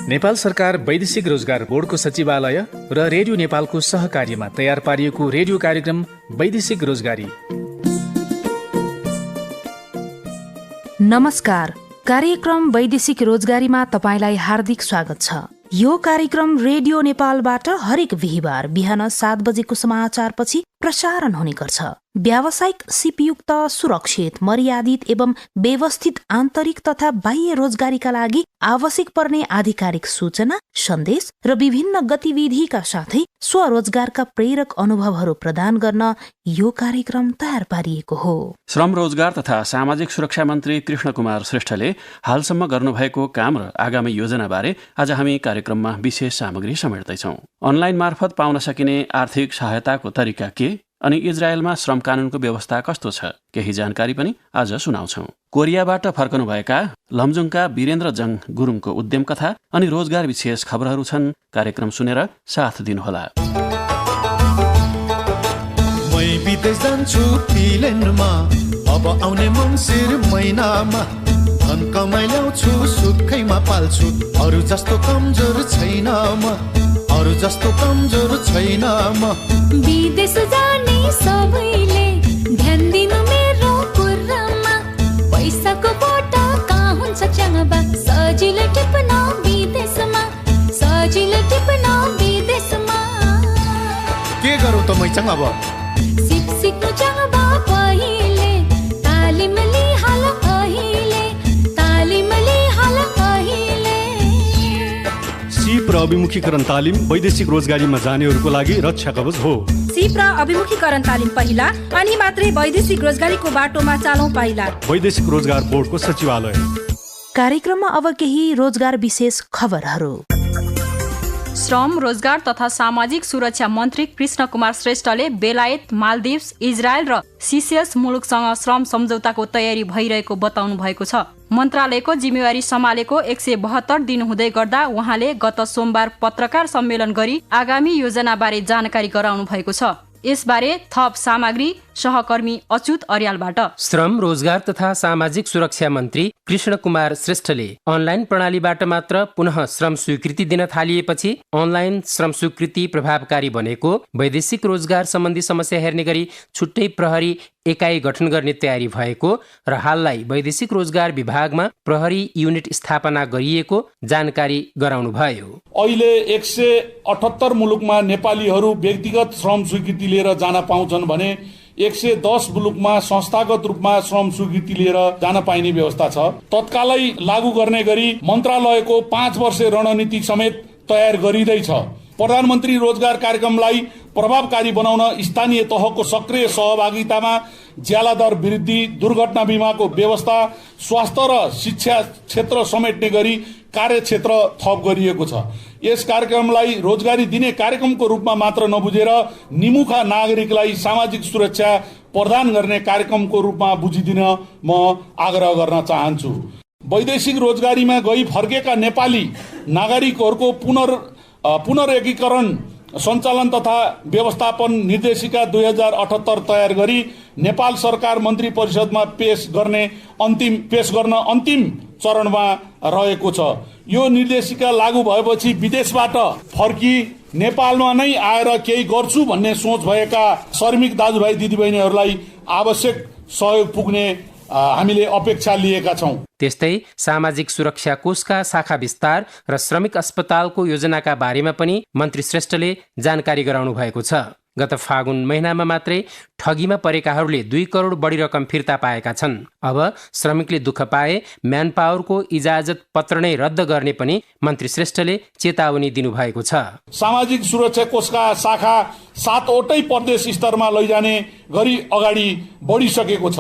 नेपाल सरकार वैदेशिक रोजगार बोर्डको सचिवालय र रेडियो नेपालको सहकार्यमा तयार पारिएको रेडियो कार्यक्रम वैदेशिक रोजगारी। नमस्कार, कार्यक्रम वैदेशिक रोजगारीमा तपाईलाई हार्दिक स्वागत छ। यो कार्यक्रम रेडियो नेपालबाट हरेक बिहीबार बिहान 7 बजेको समाचारपछि प्रसारण हुने गर्छ। व्यावसायिक सिपयुक्त, सुरक्षित, मर्यादित एवं व्यवस्थित आन्तरिक तथा बाह्य रोजगारीका लागि आवश्यक पर्ने आधिकारिक सूचना, सन्देश र विभिन्न गतिविधिका साथै स्वरोजगारका प्रेरक अनुभवहरू प्रदान गर्न यो कार्यक्रम तयार पारिएको हो। श्रम, रोजगार तथा सामाजिक सुरक्षा मन्त्री कृष्ण कुमार श्रेष्ठले हालसम्म गर्नुभएको काम र आगामी योजनाबारे आज हामी कार्यक्रममा विशेष सामग्री समेट्दैछौँ। अनलाइन मार्फत पाउन सकिने आर्थिक सहायताको तरिका के अनि इजरायलमा श्रम कानूनको व्यवस्था कस्तो छ, केही जानकारी पनि आज सुनाउँछौँ। कोरियाबाट फर्कनुभएका लमजुङका वीरेन्द्र जङ गुरुङको उद्यम कथा अनि रोजगार विशेष खबरहरू छन्। कार्यक्रम सुनेर साथ दिनुहोला। मै विदेश जान्छु फिनल्यान्डमा, अब आउने मङ्सिर महिनामा, धन कमाइ ल्याउँछु सुखैमा पाल्छु, अरू जस्तो कमजोर छैन म, अरू जस्तो कमजोर छैन म। विदेश जाने सबैले ध्यान दिनु मेरो कुरामा, पैसाको बोटा कहाँ हुन्छ च्याङबा, सजिलो टिप्न विदेशमा, सजिलो टिप्न विदेशमा। के गरौँ त मैचाङ अब? सिक्नु च्याङबा पहिले, तालिम लिहाल अहिले, तालिम लिहाल अहिले। सिप र अभिमुखीकरण तालिम वैदेशिक रोजगारीमा जानेहरूको लागि रक्षा कवच हो। सिप र अभिमुखीकरण तालिम पहिला, अनि मात्रै वैदेशिक रोजगारीको बाटोमा चालौं पाइला। वैदेशिक रोजगार बोर्डको सचिवालय। कार्यक्रममा अब केही रोजगार विशेष खबरहरू। श्रम, रोजगार तथा सामाजिक सुरक्षा मन्त्री कृष्ण कुमार श्रेष्ठले बेलायत, मालदिव्स, इजरायल र सिसेल्स मुलुकसँग श्रम सम्झौताको तयारी भइरहेको बताउनु भएको छ। मन्त्रालयको जिम्मेवारी सम्हालेको 172 दिन हुँदै गर्दा उहाँले गत सोमबार पत्रकार सम्मेलन गरी आगामी योजनाबारे जानकारी गराउनु भएको छ। यसबारे थप सामग्री सहकर्मी अच्युत अर्यालबाट। श्रम, रोजगार तथा सामाजिक सुरक्षा मन्त्री कृष्ण कुमार श्रेष्ठले अनलाइन प्रणालीबाट मात्र पुनः श्रम स्वीकृति दिन थालिएपछि अनलाइन श्रम स्वीकृति प्रभावकारी बनेको, वैदेशिक रोजगार सम्बन्धी समस्या हेर्ने गरी छुट्टै प्रहरी एकाइ गठन गर्ने तयारी भएको र हाललाई वैदेशिक रोजगार विभागमा प्रहरी युनिट स्थापना गरिएको जानकारी गराउनु भयो। अहिले 178 मुलुकमा नेपालीहरू व्यक्तिगत श्रम स्वीकृति लिएर जान पाउँछन् भने 110 मुलुकमा संस्थागत रूपमा श्रम स्वीकृति लिएर जान पाइने व्यवस्था छ। तत्कालै लागू गर्ने गरी मन्त्रालयको 5 वर्षे रणनीति समेत तयार गरिँदैछ। प्रधानमन्त्री रोजगार कार्यक्रमलाई प्रभावकारी बनाउन स्थानीय तहको सक्रिय सहभागितामा ज्याला दर वृद्धि, दुर्घटना बिमाको व्यवस्था, स्वास्थ्य र शिक्षा क्षेत्र समेट्ने गरी कार्यक्षेत्र थप गरिएको छ। यस कार्यक्रमलाई रोजगारी दिने कार्यक्रमको रूपमा मात्र नबुझेर निमुखा नागरिकलाई सामाजिक सुरक्षा प्रदान गर्ने कार्यक्रमको रूपमा बुझिदिन म आग्रह गर्न चाहन्छु। वैदेशिक रोजगारीमा गई फर्केका नेपाली नागरिकहरूको पुनर्एकीकरण सञ्चालन तथा व्यवस्थापन निर्देशिका 2078 तयार गरी नेपाल सरकार मन्त्री परिषदमा पेश गर्न अन्तिम चरणमा रहेको छ। यो निर्देशिका लागू भएपछि विदेशबाट फर्की नेपालमा नै आएर केही गर्छु भन्ने सोच भएका श्रमिक दाजुभाइ दिदीबहिनीहरूलाई आवश्यक सहयोग पुग्ने हामीले अपेक्षा लिएका छौँ। त्यस्तै सामाजिक सुरक्षा कोषका शाखा विस्तार र श्रमिक अस्पतालको योजनाका बारेमा पनि मन्त्री श्रेष्ठले जानकारी गराउनु भएको छ। गत फागुन महिनामा मात्रै ठगीमा परेकाहरूले 2 करोड बढी रकम फिर्ता पाएका छन्। अब श्रमिकले दुःख पाए म्यान पावरको इजाजत पत्र नै रद्द गर्ने पनि मन्त्री श्रेष्ठले चेतावनी दिनुभएको छ। सामाजिक सुरक्षा कोषका शाखा 7वटै प्रदेश स्तरमा लैजाने गरी अगाडि बढिसकेको छ।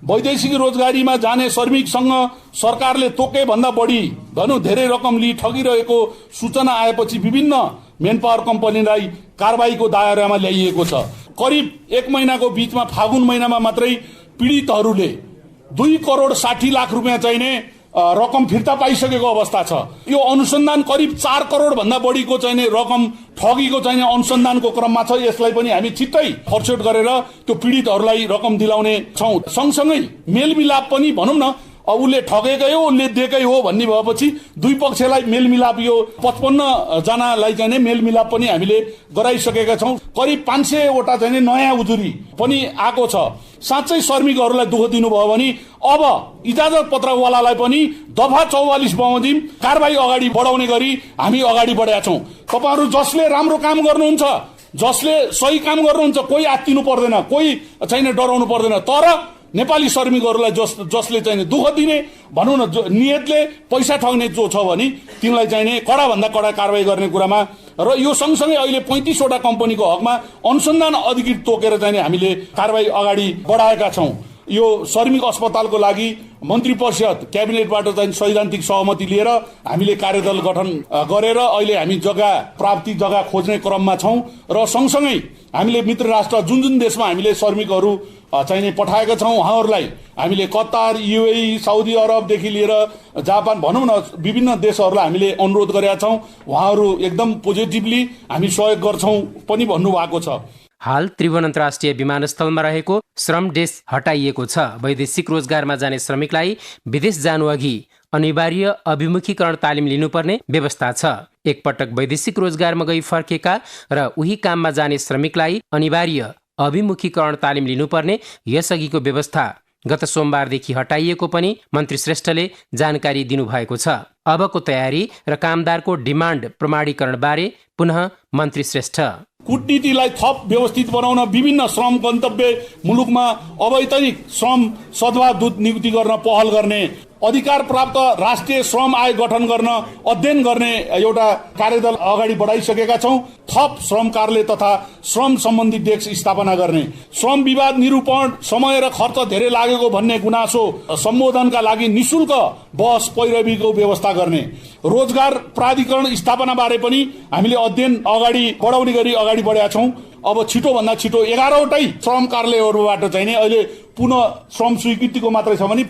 वैदेशिक रोजगारीमा जाने श्रमिकसँग सरकारले तोके भन्दा बढी धेरै रकम लिई ठगिरहेको सूचना आएपछि विभिन्न मेन पावर कम्पनीलाई कारबाहीको दायरामा ल्याइएको छ। करिब 1 महिनाको बीचमा फागुन महिनामा मात्रै पीडितहरूले 2 करोड 60 लाख रुपियाँ चाहिने रकम फिर्ता पाइसकेको अवस्था छ। यो अनुसन्धान करिब 4 करोड भन्दा बढीको चाहिने रकम ठगीको चाहिने अनुसन्धानको क्रममा छ। यसलाई पनि हामी छिट्टै फरसेट गरेर त्यो पीडितहरूलाई रकम दिलाउने छौँ। सँगसँगै मेलमिलाप पनि भनौँ न, उसले ठगेकै हो उसले दिएकै हो भन्ने भएपछि दुई पक्षलाई मेलमिलाप, यो 55 जनालाई चाहिँ मेलमिलाप पनि हामीले गराइसकेका छौँ। करिब 500 वटा चाहिँ नयाँ उजुरी पनि आएको छ। साँच्चै श्रमिकहरूलाई दुःख दिनुभयो भने अब इजाजत पत्रवालालाई पनि दफा 44 बमोजिम कारबाही अगाडि बढाउने गरी हामी अगाडि बढेका छौँ। तपाईँहरू जसले राम्रो काम गर्नुहुन्छ, जसले सही काम गर्नुहुन्छ, कोही आत्तिनु पर्दैन, कोही चाहिँ डराउनु पर्दैन। तर नेपाली श्रमिकहरूलाई जसले चाहिँ दुःख दिने भनौँ न, नियतले पैसा ठग्ने जो छ भने तिनलाई चाहिँ कडा भन्दा कडा कारवाही गर्ने कुरामा र यो सँगसँगै अहिले 35 वटा कम्पनीको हकमा अनुसन्धान अधिकृत तोकेर चाहिँ हामीले कारवाही अगाडि बढाएका छौँ। यो श्रमिक अस्पतालको लागि मन्त्री परिषद क्याबिनेटबाट चाहिँ सैद्धान्तिक सहमति लिएर हामीले कार्यदल गठन गरेर अहिले हामी जग्गा प्राप्ति, जग्गा खोज्ने क्रममा छौँ। र सँगसँगै हामीले मित्र राष्ट्र जुन देशमा हामीले श्रमिकहरू चाहिँ पठाएका छौँ उहाँहरूलाई हामीले कतार, युएई, साउदी अरबदेखि लिएर जापान भनौँ न विभिन्न देशहरूलाई हामीले अनुरोध गरेका छौँ। उहाँहरू एकदम पोजिटिभली हामी सहयोग गर्छौँ पनि भन्नुभएको छ। हाल त्रिभुवन अन्तर्राष्ट्रिय विमानस्थलमा रहेको श्रम डेस्क हटाइएको छ। वैदेशिक रोजगारमा जाने श्रमिकलाई विदेश जानु अघि अनिवार्य अभिमुखीकरण तालिम लिनुपर्ने व्यवस्था छ। एकपटक वैदेशिक रोजगारमा गई फर्केका र उही काममा जाने श्रमिकलाई अनिवार्य अभिमुखीकरण तालिम लिनुपर्ने यसअघिको व्यवस्था गत सोमबारदेखि हटाइएको पनि मन्त्री श्रेष्ठले जानकारी दिनुभएको छ। अबको तयारी र कामदारको डिमान्ड प्रमाणीकरण बारे पुनः मन्त्री श्रेष्ठ कूटनीतिलाई थप व्यवस्थित बनाउन विभिन्न श्रम गन्तव्य मुलुकमा अवैतनिक श्रम सद्भाव दूत नियुक्ति गर्न पहल गर्ने, अधिकार प्राप्त राष्ट्रिय श्रम आयोग गठन गर्न अध्ययन गर्ने एउटा कार्यदल अगाडि बढाइसकेका छौँ। थप श्रम कार्यालय तथा श्रम सम्बन्धी डेस्क स्थापना गर्ने, श्रम विवाद निरूपण समय र खर्च धेरै लागेको भन्ने गुनासो सम्बोधनका लागि निशुल्क बस पैरवीको व्यवस्था गर्ने, रोजगार प्राधिकरण स्थापना बारे पनि हामीले अध्ययन अगाडि बढाउने गरी अगाडि बढेका छौँ। अब छिटो भन्दा छिटो 11वटै श्रम कार्यालयहरूबाट चाहिँ अहिले पुनः श्रम स्वीकृतिको मात्रै छ भने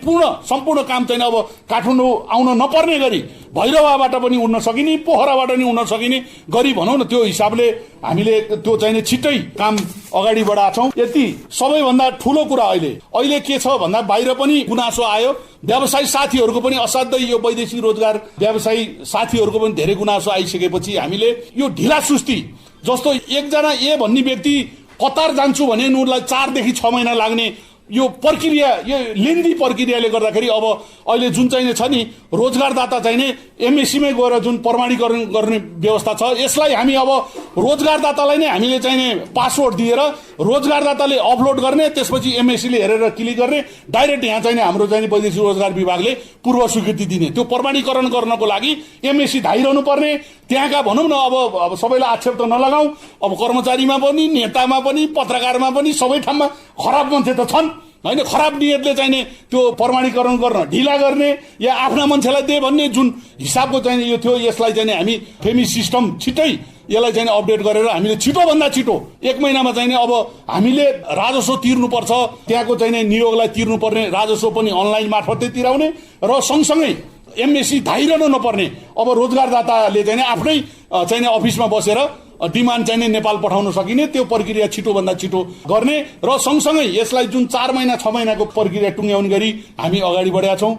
सम्पूर्ण काम चाहिँ अब काठमाडौँ आउन नपर्ने गरी भैरवाबाट पनि उड्न सकिने, पोखराबाट पनि उड्न सकिने गरी भनौँ न, त्यो हिसाबले हामीले त्यो चाहिँ छिट्टै काम अगाडि बढाएका छौँ। यति सबैभन्दा ठुलो कुरा अहिले के छ भन्दा बाहिर पनि गुनासो आयो, व्यवसायी साथीहरूको पनि असाध्यै यो वैदेशिक रोजगार व्यवसायी साथीहरूको पनि धेरै गुनासो आइसकेपछि हामीले यो ढिला सुस्ती जस्तो एकजना ए भन्ने व्यक्ति कतार जान्छु भने उनलाई 4 देखि 6 महिना लाग्ने यो प्रक्रिया, यो लेन्दी प्रक्रियाले गर्दाखेरि अब अहिले जुन चाहिँ छ नि रोजगारदाता चाहिने एमएससीमै गएर जुन प्रमाणीकरण गर्ने व्यवस्था छ, यसलाई हामी अब रोजगारदातालाई नै हामीले चाहिने पासवर्ड दिएर रोजगारदाताले अपलोड गर्ने, त्यसपछि एमएससीले हेरेर क्लिक गर्ने, डाइरेक्ट यहाँ चाहिने हाम्रो चाहिने वैदेशिक रोजगार विभागले पूर्व स्वीकृति दिने। त्यो प्रमाणीकरण गर्नको लागि एमएससी धाइरहनु पर्ने। त्यहाँका भनौँ न अब सबैलाई आक्षेप त नलगाऊ, अब कर्मचारीमा पनि, नेतामा पनि, पत्रकारमा पनि सबै ठाउँमा खराब मान्छे त छन् होइन। खराब नियतले चाहिने त्यो प्रमाणीकरण गर्न ढिला गर्ने या आफ्ना मान्छेलाई दे भन्ने जुन हिसाबको चाहिने यो थियो, यसलाई चाहिँ हामी फेमी सिस्टम छिट्टै यसलाई चाहिँ अपडेट गरेर हामीले छिटोभन्दा छिटो 1 महिनामा चाहिँ अब हामीले राजस्व तिर्नुपर्छ, त्यहाँको चाहिँ नियोगलाई तिर्नुपर्ने राजस्व पनि अनलाइन मार्फतै तिराउने र सँगसँगै एमएससी धाइरहनु नपर्ने। अब रोजगारदाताले चाहिँ आफ्नै चाहिँ अफिसमा बसेर डिमान्ड चाहिँ नेपाल पठाउन सकिने त्यो प्रक्रिया छिटोभन्दा छिटो गर्ने र सँगसँगै यसलाई जुन 4 महिना 6 महिनाको प्रक्रिया टुङ्ग्याउने गरी हामी अगाडि बढेका छौँ।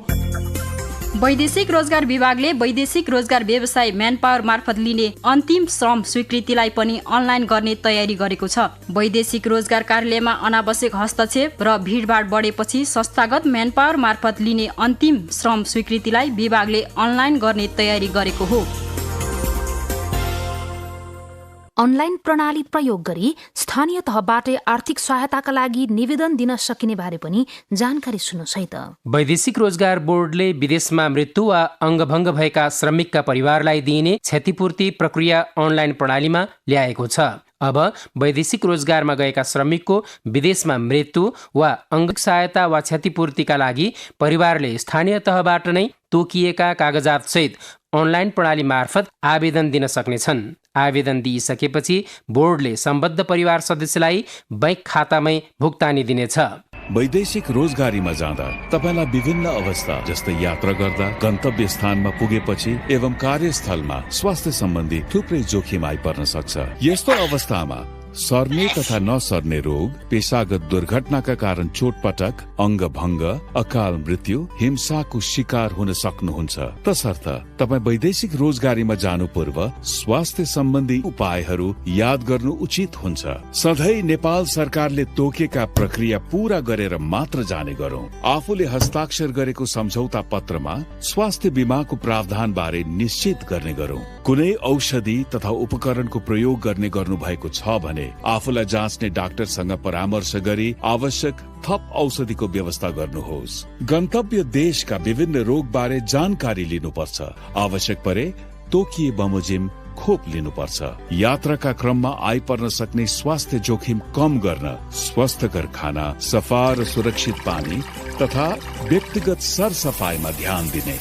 वैदेशिक रोजगार विभागले वैदेशिक रोजगार व्यवसाय म्यानपावर मार्फत लिने अन्तिम श्रम स्वीकृतिलाई पनि अनलाइन गर्ने तयारी गरेको छ। वैदेशिक रोजगार कार्यालयमा अनावश्यक हस्तक्षेप र भिडभाड बढेपछि संस्थागत म्यानपावर मार्फत लिने अन्तिम श्रम स्वीकृतिलाई विभागले अनलाइन गर्ने तयारी गरेको हो। अनलाइन प्रणाली प्रयोग गरी स्थानीय तहबाटै आर्थिक सहायताका लागि निवेदन दिन सकिने बारे पनि जानकारी सुन्नुहोस् है त। वैदेशिक रोजगार बोर्डले विदेशमा मृत्यु वा अङ्गभङ्ग भएका श्रमिकका परिवारलाई दिइने क्षतिपूर्ति प्रक्रिया अनलाइन प्रणालीमा ल्याएको छ। अब वैदेशिक रोजगारमा गएका श्रमिकको विदेशमा मृत्यु वा अङ्ग सहायता वा क्षतिपूर्तिका लागि परिवारले स्थानीय तहबाट नै तोकिएका कागजात सहित अनलाइन प्रणाली मार्फत आवेदन दिन सक्नेछन्। आवेदन दिइसकेपछि बोर्डले सम्बद्ध परिवार सदस्यलाई बैंक खातामै भुक्तानी दिनेछ। वैदेशिक रोजगारीमा जाँदा तपाईलाई विभिन्न अवस्था जस्तै यात्रा गर्दा, गन्तव्य स्थानमा पुगेपछि एवं कार्यस्थलमा स्वास्थ्य सम्बन्धी थुप्रै जोखिम आइपर्न सक्छ। यस्तो अवस्थामा सर्ने तथा नसर्ने रोग, पेशागत दुर्घटनाका कारण चोटपटक, अङ्गभङ्ग, अकाल मृत्यु, हिंसाको शिकार हुन सक्नुहुन्छ। तसर्थ तपाईँ वैदेशिक रोजगारीमा जानु पूर्व स्वास्थ्य सम्बन्धी उपायहरू याद गर्नु उचित हुन्छ। सधैँ नेपाल सरकारले तोकेका प्रक्रिया पूरा गरेर मात्र जाने गरौं। आफूले हस्ताक्षर गरेको सम्झौता पत्रमा स्वास्थ्य बीमाको प्रावधान बारे निश्चित गर्ने गरौं। कुनै औषधि तथा उपकरणको प्रयोग गर्ने गर्नु भएको छ भने आफूलाई जाँच्ने डाक्टरसँग परामर्श गरी आवश्यक थप औषधिको व्यवस्था गर्नुहोस्। गन्तव्य देशका विभिन्न रोग बारे जानकारी लिनुपर्छ। आवश्यक परे तोकिए बमोजिम खोप लिनुपर्छ। यात्राका क्रममा आइपर्न सक्ने स्वास्थ्य जोखिम कम गर्न स्वस्थकर खाना, सफा र सुरक्षित पानी तथा व्यक्तिगत सरसफाइमा ध्यान दिने,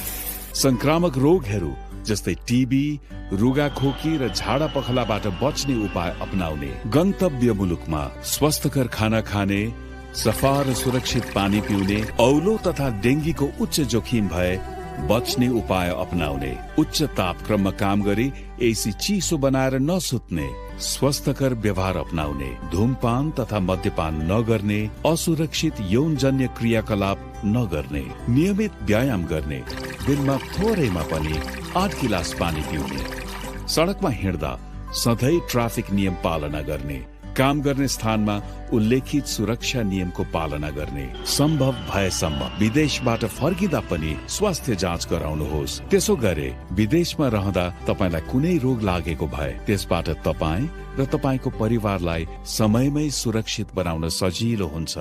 संक्रामक रोगहरू जस्तै टीबी, रुगाखोकी र झाडा पखलाबाट बच्ने उपाय अपनाउने, गन्तव्य मुलुकमा स्वस्थकर खाना खाने, सफा र सुरक्षित पानी पिउने, औलो तथा डेङ्गीको उच्च जोखिम भए बच्ने उपाय अपनाउने, उच्च तापक्रममा काम गरी एसी चिसो बनाएर नसुत्ने, स्वस्थकर व्यवहार अपनाउने, धूमपान तथा मद्यपान नगर्ने, असुरक्षित यौनजन्य क्रियाकलाप नगर्ने, नियमित व्यायाम गर्ने, दिनमा थोरैमा पनि 8 गिलास पानी पिउने, सडकमा हिँड्दा सधैँ ट्राफिक नियम पालना गर्ने, काम गर्ने स्थानमा उल्लेखित सुरक्षा नियमको पालना गर्ने, सम्भव भएसम्म विदेशबाट फर्किँदा पनि स्वास्थ्य जाँच गराउनुहोस्। त्यसो गरे विदेशमा रहँदा तपाईलाई कुनै रोग लागेको भए त्यसबाट तपाईँ र तपाईको परिवारलाई समयमै सुरक्षित बनाउन सजिलो हुन्छ।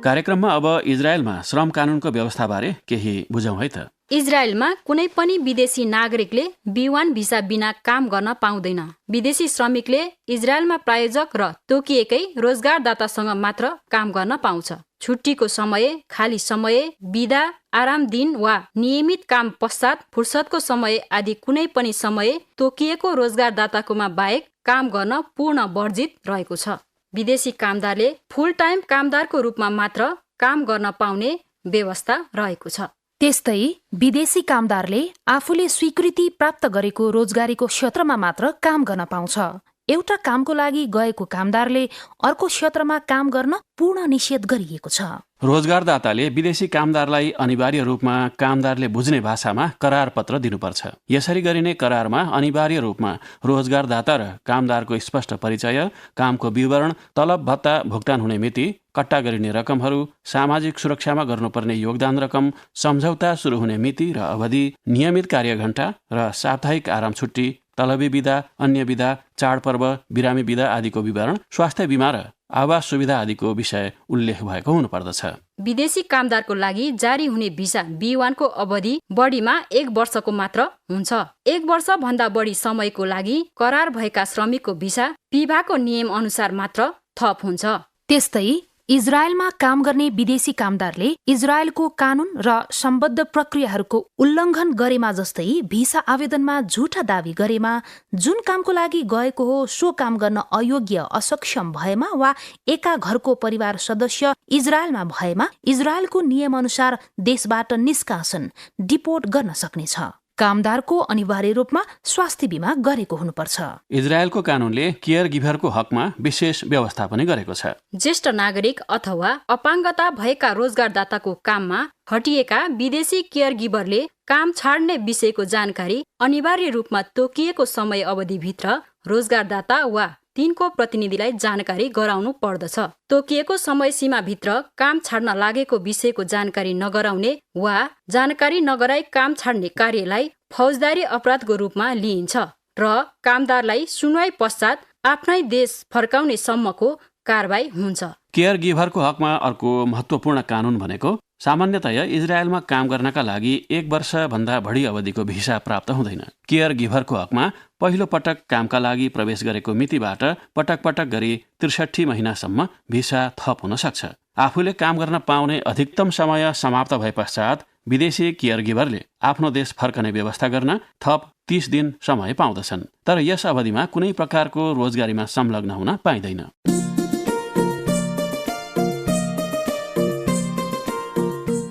कार्यक्रममा अब इजरायलमा श्रम कानूनको व्यवस्थाबारे केही बुझौँ है त। इजरायलमा कुनै पनि विदेशी नागरिकले B1 भिसा बिना काम गर्न पाउँदैन। विदेशी श्रमिकले इजरायलमा प्रायोजक र तोकिएकै रोजगारदातासँग मात्र काम गर्न पाउँछ। छुट्टीको समय, खाली समय, बिदा, आराम दिन वा नियमित काम पश्चात फुर्सदको समय आदि कुनै पनि समय तोकिएको रोजगारदाताकोमा बाहेक काम गर्न पूर्ण वर्जित रहेको छ। विदेशी कामदारले फुल टाइम कामदारको रूपमा मात्र काम गर्न पाउने व्यवस्था रहेको छ। त्यस्तै विदेशी कामदारले आफूले स्वीकृति प्राप्त गरेको रोजगारीको क्षेत्रमा मात्र काम गर्न पाउँछ। एउटा कामको लागि गएको कामदारले अर्को क्षेत्रमा काम गर्न पूर्ण निषेध गरिएको छ। रोजगारदाताले विदेशी कामदारलाई अनिवार्य रूपमा कामदारले बुझ्ने भाषामा करार पत्र दिनुपर्छ। यसरी गरिने करारमा अनिवार्य रूपमा रोजगारदाता र कामदारको स्पष्ट परिचय, कामको विवरण, तलब भत्ता भुक्तान हुने मिति, कट्टा गरिने रकमहरू, सामाजिक सुरक्षामा गर्नुपर्ने योगदान रकम, सम्झौता सुरु हुने मिति र अवधि, नियमित कार्यघण्टा र साप्ताहिक आराम छुट्टी, तलबी बिदा, अन्य बिदा, चाडपर्व, बिरामी बिदा आदिको विवरण, स्वास्थ्य बिमा र आवास सुविधा आदिको विषय उल्लेख भएको हुनुपर्दछ। विदेशी कामदारको लागि जारी हुने भिसा B1 को अवधि बढीमा 1 वर्षको मात्र हुन्छ। 1 वर्ष भन्दा बढी समयको लागि करार भएका श्रमिकको भिसा विभागको नियम अनुसार मात्र थप हुन्छ। त्यस्तै इजरायलमा काम गर्ने विदेशी कामदारले इजरायलको कानून र सम्बद्ध प्रक्रियाहरूको उल्लङ्घन गरेमा जस्तै भिसा आवेदनमा झुटा दावी गरेमा, जुन कामको लागि गएको हो सो काम गर्न अयोग्य असक्षम भएमा वा एका घरको परिवार सदस्य इजरायलमा भएमा इजरायलको नियम अनुसार देशबाट निष्कासन, डिपोर्ट गर्न सक्नेछ। कामदारको अनिवार्य रूपमा स्वास्थ्य बिमा गरेको हुनुपर्छ। इजरायलको कानूनले केयर गिभरको हकमा विशेष व्यवस्था पनि गरेको छ। ज्येष्ठ नागरिक अथवा अपाङ्गता भएका रोजगारदाताको काममा हटिएका विदेशी केयर गिभरले काम छाड्ने विषयको जानकारी अनिवार्य रूपमा तोकिएको समय अवधिभित्र रोजगारदाता वा तिनको प्रतिनिधिलाई जानकारी गराउनु पर्दछ। तोकिएको समय सीमाभित्र काम छाड्न लागेको विषयको जानकारी नगराउने वा जानकारी नगराई काम छाड्ने कार्यलाई फौजदारी अपराधको रूपमा लिइन्छ र कामदारलाई सुनवाई पश्चात आफ्नै देश फर्काउने सम्मको कारबाही हुन्छ। केयर गिभरको हकमा अर्को महत्त्वपूर्ण कानून भनेको सामान्यतया इजरायलमा काम गर्नका लागि 1 वर्षभन्दा बढी अवधिको भिसा प्राप्त हुँदैन। केयर गिभरको हकमा पहिलो पटक कामका लागि प्रवेश गरेको मितिबाट पटक पटक गरी 63 महिनासम्म भिसा थप हुन सक्छ। आफूले काम गर्न पाउने अधिकतम समय समाप्त भए पश्चात विदेशी केयर गिभरले आफ्नो देश फर्कने व्यवस्था गर्न थप 30 दिन समय पाउँदछन्, तर यस अवधिमा कुनै प्रकारको रोजगारीमा संलग्न हुन पाइँदैन।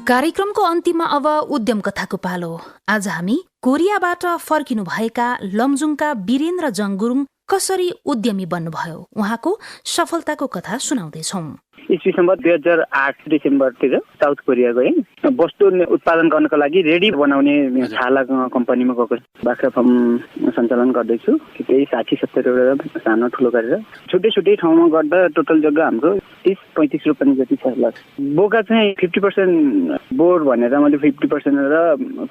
कार्यक्रमको अन्तिममा अब उद्यम कथाको पालो। आज हामी कोरियाबाट फर्किनु भएका लमजुङका वीरेन्द्र जङ गुरुङ कसरी उद्यमी बन्नुभयो, उहाँको सफलताको कथा सुनाउँदैछौँ। इस्वी सम्बत 2008 डिसेम्बरतिर साउथ कोरिया गएँ। वस्तु उत्पादन गर्नको लागि रेडी बनाउने छाला कम्पनीमा गएको। बाख्रा फार्म सञ्चालन गर्दैछु। त्यही 60-70 सानो ठुलो गरेर छुट्टै छुट्टै ठाउँमा गर्दा टोटल जग्गा हाम्रो 30-35 रोपनी जति छ। बोका चाहिँ 50% बोर भनेर मैले 50% र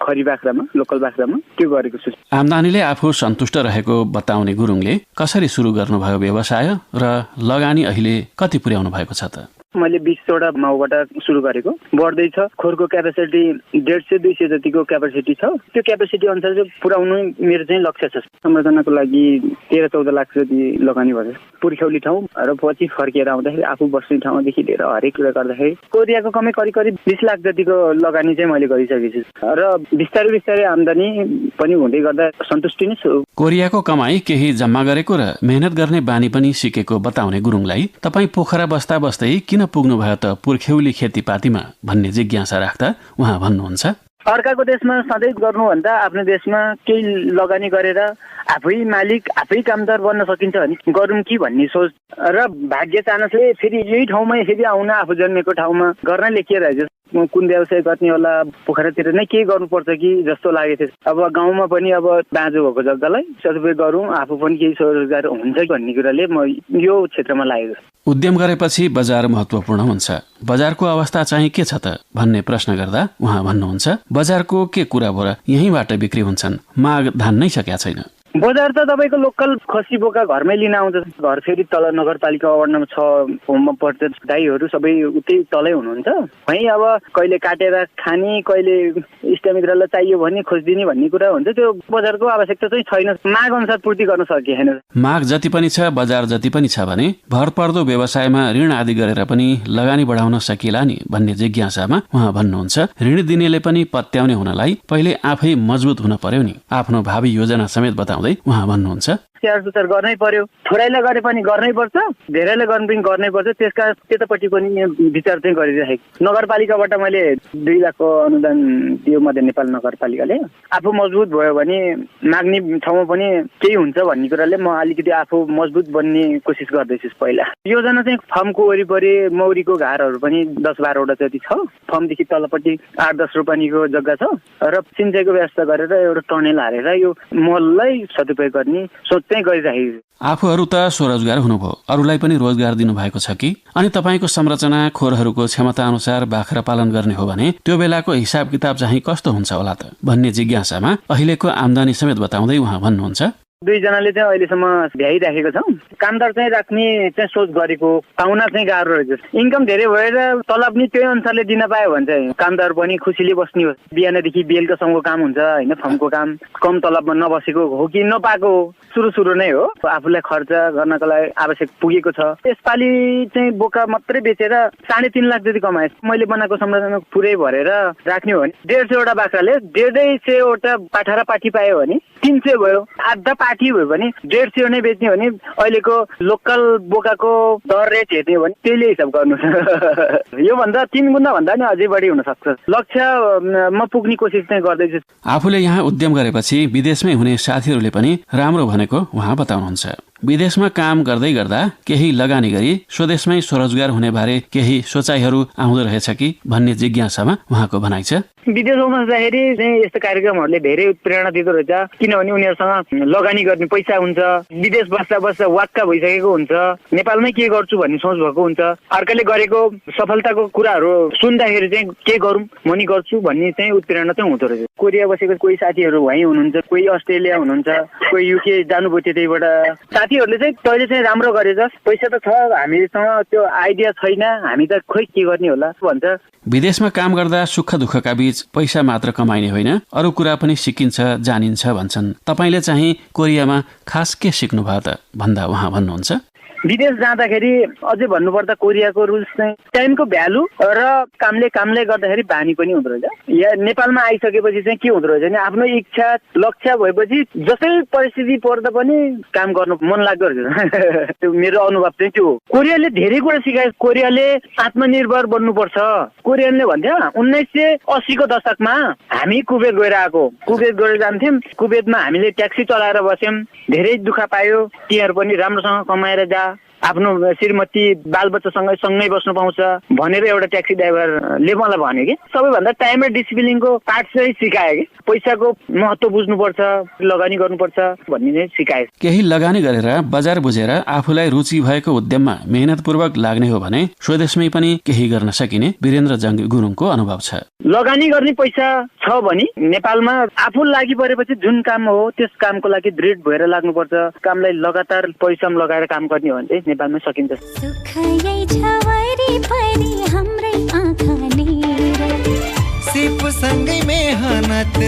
खरी बाख्रामा, लोकल बाख्रामा त्यो गरेको छु। आम्दानीले आफू सन्तुष्ट रहेको बताउने गुरुङले कसरी सुरु गर्नुभयो व्यवसाय र लगानी अहिले कति पुर्याउनु भएको छ त? मैले 20वटा माउबाट सुरु गरेको, बढ्दैछ। खोरको क्यापेसिटी 150-200 जतिको क्यापेसिटी छ। त्यो क्यापेसिटी अनुसार चाहिँ पुर्याउनु मेरो चाहिँ लक्ष्य छ। संरचनाको लागि 13-14 लाख जति लगानी भयो। पुर्ख्यौली ठाउँ र पछि फर्किएर आउँदाखेरि आफू बस्ने ठाउँदेखि लिएर हरेक कुरा गर्दाखेरि कोरियाको कमै करिब 20 लाख जतिको लगानी चाहिँ मैले गरिसकेको छु र बिस्तारै बिस्तारै आम्दानी पनि हुँदै गर्दा सन्तुष्टि नै छु। कोरियाको कमाई केही जम्मा गरेको र मेहनत गर्ने बानी पनि सिकेको बताउने गुरुङलाई तपाईँ पोखरा बस्दा बस्दै किन पुग्नु भयो त पुर्ख्यौली खेतीपातीमा भन्ने जिज्ञासा राख्दा उहाँ भन्नुहुन्छ, अर्काको देशमा सधैँ गर्नुभन्दा आफ्नो देशमा केही लगानी गरेर आफै मालिक आफै कामदार बन्न सकिन्छ भने गरौँ कि भन्ने सोच र भाग्य चाहनाले फेरि यही ठाउँमै फेरि आउन आफू जन्मेको ठाउँमा गर्न लेखिरहेछ। कुन व्यवसाय गर्ने होला, पोखरातिर नै केही गर्नुपर्छ कि जस्तो लागेको थियो। अब गाउँमा पनि अब बाँझो भएको जग्गालाई सदुपयोग गरौँ, आफू पनि केही स्वरोजगार हुन्छ भन्ने कुराले म यो क्षेत्रमा लागेको। उद्यम गरेपछि बजार महत्त्वपूर्ण हुन्छ। बजारको अवस्था चाहिँ के छ त भन्ने प्रश्न गर्दा उहाँ भन्नुहुन्छ, बजारको के कुरा भएर यहीँबाट बिक्री हुन्छन्, माग धान्नै सकेका छैन। बजार त तपाईँको लोकल खसी बोका घरमै लिन आउँछ। घर फेरि तल नगरपालिका वार्डमा छ, होममा पर्छ। दाइहरू सबै उतै तलै हुनुहुन्छ। वहीँ अब कहिले काटेर खाने, कहिले इष्टमित्रलाई चाहियो भने खोजिदिने भन्ने कुरा हुन्छ। त्यो बजारको आवश्यकता चाहिँ छैन। माग अनुसार पूर्ति गर्न सकिएन। माग जति पनि छ, बजार जति पनि छ भने भरपर्दो व्यवसायमा ऋण आदि गरेर पनि लगानी बढाउन सकिएला नि भन्ने जिज्ञासामा उहाँ भन्नुहुन्छ, ऋण दिनेले पनि पत्याउने हुनलाई पहिले आफै मजबुत हुन पर्यो नि। आफ्नो भावी योजना समेत बताउँदै उहाँ भन्नुहुन्छ, स्याहार सुसार गर्नै पर्यो। थोरैलाई गरे पनि गर्नै पर्छ, धेरैलाई गर्ने पनि गर्नै पर्छ। त्यतापट्टि पनि विचार चाहिँ गरिरहेको। नगरपालिकाबाट मैले 2 लाखको अनुदान दियो मध्य नेपाल नगरपालिकाले। आफू मजबुत भयो भने माग्ने ठाउँमा पनि केही हुन्छ भन्ने कुराले म अलिकति आफू मजबुत बन्ने कोसिस गर्दैछु। पहिला योजना चाहिँ फार्मको वरिपरि मौरीको घारहरू पनि 10-12वटा जति छ। फार्मदेखि तलपट्टि 8-10 रोपनीको जग्गा छ र सिँचाइको व्यवस्था गरेर एउटा टनेल हालेर यो मललाई सदुपयोग गर्ने सोच चाहिँ गरिरहेको। आफूहरू त स्वरोजगार हुनुभयो, अरूलाई पनि रोजगार दिनुभएको छ कि? अनि तपाईँको संरचना खोरहरूको क्षमता अनुसार बाख्रा पालन गर्ने हो भने त्यो बेलाको हिसाब किताब चाहिँ कस्तो हुन्छ होला त भन्ने जिज्ञासामा अहिलेको आम्दानी समेत बताउँदै उहाँ भन्नुहुन्छ, 2 जनाले चाहिँ अहिलेसम्म भ्याइराखेको छौँ। कामदार चाहिँ राख्ने चाहिँ सोच गरेको। पाउना चाहिँ गाह्रो रहेछ। इन्कम धेरै भएर तलब नि त्यही अनुसारले दिन पायो भने चाहिँ कामदार पनि खुसीले बस्ने हो। बिहानदेखि बेलुकासम्मको काम हुन्छ होइन, फार्मको काम। कम तलबमा नबसेको हो कि नपाएको हो, सुरु नै हो। आफूलाई खर्च गर्नको लागि आवश्यक पुगेको छ। यसपालि चाहिँ बोका मात्रै बेचेर 3.5 लाख जति कमाए। मैले बनाएको संरचना पुरै भरेर राख्ने हो भने 150वटा बाख्राले 150वटा पाठा र पाठी पायो भने 300 भयो। आधा पाठी भयो भने 150 नै बेच्ने हो भने अहिलेको लोकल बोकाको दर रेट हेर्ने हो भने त्यसले हिसाब गर्नु। योभन्दा 3 गुणा भन्दा नि अझै बढी हुन सक्छ। लक्ष्यमा पुग्ने कोसिस चाहिँ गर्दैछु। आफूले यहाँ उद्यम गरेपछि विदेशमै हुने साथीहरूले पनि राम्रो भनेको उहाँ बताउनुहुन्छ। विदेशमा काम गर्दै गर्दा केही लगानी गरी स्वदेशमै स्वरोजगार हुने बारे केही सोचाइहरू आउँदो रहेछ कि भन्ने जिज्ञासामा उहाँको भनाइ छ। विदेशमा जाँदाखेरि चाहिँ यस्तो कार्यक्रमहरूले धेरै प्रेरणा दिँदो रहेछ। किनभने उनीहरूसँग लगानी गर्ने पैसा हुन्छ। विदेश बस्दा बस्दा वाक्का भइसकेको हुन्छ। नेपालमै के गर्छु भन्ने सोच भएको हुन्छ। अर्काले गरेको सफलताको कुराहरू सुन्दाखेरि चाहिँ के गरौँ म नि गर्छु भन्ने चाहिँ उत्प्रेरणा चाहिँ हुँदो रहेछ। कोरिया बसेको कोही साथीहरू वहीँ हुनुहुन्छ, कोही अस्ट्रेलिया हुनुहुन्छ, कोही युके जानुभयो त्यतैबाट। साथीहरूले चाहिँ तैँले चाहिँ राम्रो गरेछ, पैसा त छ, हामीसँग त्यो आइडिया छैन, हामी त खोइ के गर्ने होला भन्छ। विदेशमा काम गर्दा सुख दुःखका बीच पैसा मात्र कमाइने होइन, अरू कुरा पनि सिकिन्छ, जानिन्छ भन्छन्। तपाईँले चाहिँ कोरियामा खास के सिक्नुभयो त भन्दा उहाँ भन्नुहुन्छ, विदेश जाँदाखेरि अझै भन्नुपर्दा कोरियाको रुल्स चाहिँ टाइमको भ्यालु र कामले गर्दाखेरि बानी पनि हुँदो रहेछ। यहाँ नेपालमा आइसकेपछि चाहिँ के हुँदो रहेछ भने आफ्नो इच्छा लक्ष्य भएपछि जसै परिस्थिति पर्दा पनि काम गर्नु मन लाग्दो रहेछ। त्यो मेरो अनुभव चाहिँ त्यो हो। कोरियाले धेरै कुरा सिकायो। कोरियाले आत्मनिर्भर बन्नुपर्छ। कोरियनले भन्थ्यो 1980 को दशकमा हामी कुवेत गएर आएको, कुवेत गएर जान्थ्यौँ, कुवेतमा हामीले ट्याक्सी चलाएर बस्यौँ, धेरै दुःख पायो, तिनीहरू पनि राम्रोसँग कमाएर जा, आफ्नो श्रीमती बालबच्चासँग सँगै बस्नु पाउँछ भनेर एउटा ट्याक्सी ड्राइभरले मलाई भन्यो कि सबैभन्दा टाइम र डिसिप्लिनको पार्ट चाहिँ सिकायो कि पैसाको महत्त्व बुझ्नुपर्छ, लगानी गर्नुपर्छ भन्ने चाहिँ सिकायो। केही लगानी गरेर बजार बुझेर आफूलाई रुचि भएको उद्यममा मेहनतपूर्वक लाग्ने हो भने स्वदेशमै पनि केही गर्न सकिने वीरेन्द्र जंग गुरुङको अनुभव छ। लगानी गर्ने पैसा छ भने नेपालमा आफू लागि परेपछि जुन काम हो त्यस कामको लागि दृढ भएर लाग्नुपर्छ। कामलाई लगातार परिश्रम लगाएर काम गर्ने हो भने चाहिँ नेपालमा सकिन्छ। सिपसँगै मेहनत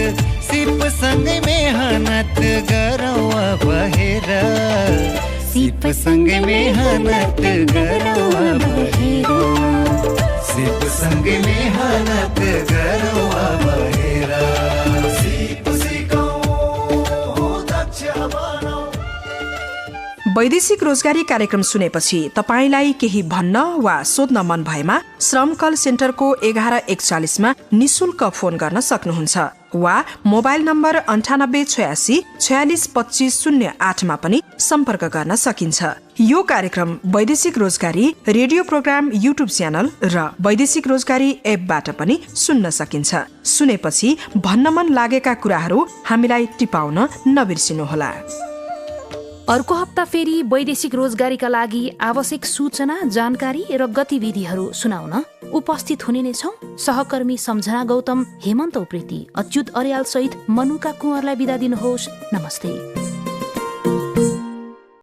गरौँ बहेर, सिपसँगै मेहनत गरौँ बहेर, सिपसँगै मेहनत गरौँ बहेर, सिप सिकौँ दक्ष बनाऊ। वैदेशिक रोजगारी कार्यक्रम सुनेपछि तपाईलाई केही भन्न वा सोध्न मन भएमा श्रम कल सेन्टरको 1141 निशुल्क फोन गर्न सक्नुहुन्छ वा मोबाइल नम्बर 9886 462508 पनि सम्पर्क गर्न सकिन्छ। यो कार्यक्रम वैदेशिक रोजगारी रेडियो प्रोग्राम युट्युब च्यानल र वैदेशिक रोजगारी एपबाट पनि सुन्न सकिन्छ। सुनेपछि भन्न मन लागेका कुराहरू हामीलाई टिपाउन नबिर्सिनुहोला। अर्को हप्ता फेरि वैदेशिक रोजगारीका लागि आवश्यक सूचना, जानकारी र गतिविधिहरू सुनाउन उपस्थित हुने नै छौं। सहकर्मी सम्झना गौतम, हेमन्त उप्रेती, अच्युत अर्याल सहित मनुका कुँवरलाई बिदा दिनुहोस्। नमस्ते।